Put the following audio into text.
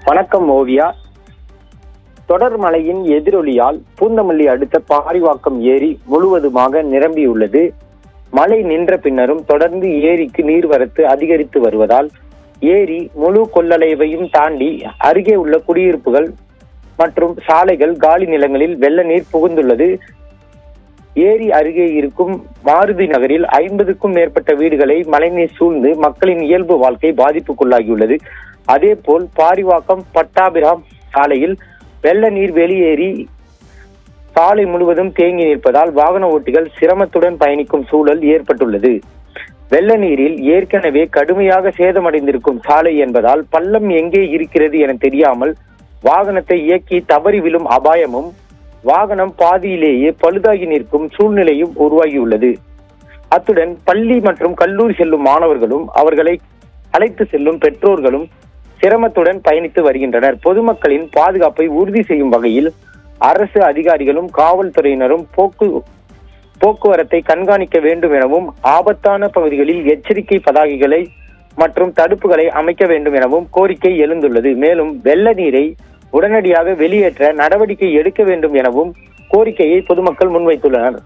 வணக்கம் ஓவியா. தொடர் மழையின் எதிரொலியால் பூந்தமல்லி அடுத்த பாரிவாக்கம் ஏரி முழுவதுமாக நிரம்பியுள்ளது. மழை நின்ற பின்னரும் தொடர்ந்து ஏரிக்கு நீர்வரத்து அதிகரித்து வருவதால் ஏரி முழு கொள்ளளவையும் தாண்டி அருகே உள்ள குடியிருப்புகள் மற்றும் சாலைகள், காலி நிலங்களில் வெள்ள நீர் புகுந்துள்ளது. ஏரி அருகே இருக்கும் மாருதி நகரில் 50க்கும் மேற்பட்ட வீடுகளை மழைநீர் சூழ்ந்து மக்களின் இயல்பு வாழ்க்கை பாதிப்புக்குள்ளாகியுள்ளது. அதேபோல் பாரிவாக்கம் பட்டாபிராம் சாலையில் வெள்ள நீர் வெளியேறி சாலை முழுவதும் தேங்கி நிற்பதால் வாகன ஓட்டிகள் சிரமத்துடன் பயணிக்கும் சூழல் ஏற்பட்டுள்ளது. வெள்ள நீரில் ஏற்கனவே கடுமையாக சேதமடைந்திருக்கும் சாலை என்பதால் பள்ளம் எங்கே இருக்கிறது என தெரியாமல் வாகனத்தை இயக்கி தவறி விழும் அபாயமும், வாகனம் பாதியிலேயே பழுதாகி நிற்கும் சூழ்நிலையும் உருவாகியுள்ளது. அத்துடன் பள்ளி மற்றும் கல்லூரி செல்லும் மாணவர்களும் அவர்களை அழைத்து செல்லும் பெற்றோர்களும் சிரமத்துடன் பயணித்து வருகின்றனர். பொதுமக்களின் பாதுகாப்பை உறுதி செய்யும் வகையில் அரசு அதிகாரிகளும் காவல்துறையினரும் போக்குவரத்தை கண்காணிக்க வேண்டும் எனவும், ஆபத்தான பகுதிகளில் எச்சரிக்கை பதாகைகளை மற்றும் தடுப்புகளை அமைக்க வேண்டும் எனவும் கோரிக்கை எழுந்துள்ளது. மேலும் வெள்ள நீரை உடனடியாக வெளியேற்ற நடவடிக்கை எடுக்க வேண்டும் எனவும் கோரிக்கையை பொதுமக்கள் முன்வைத்துள்ளனர்.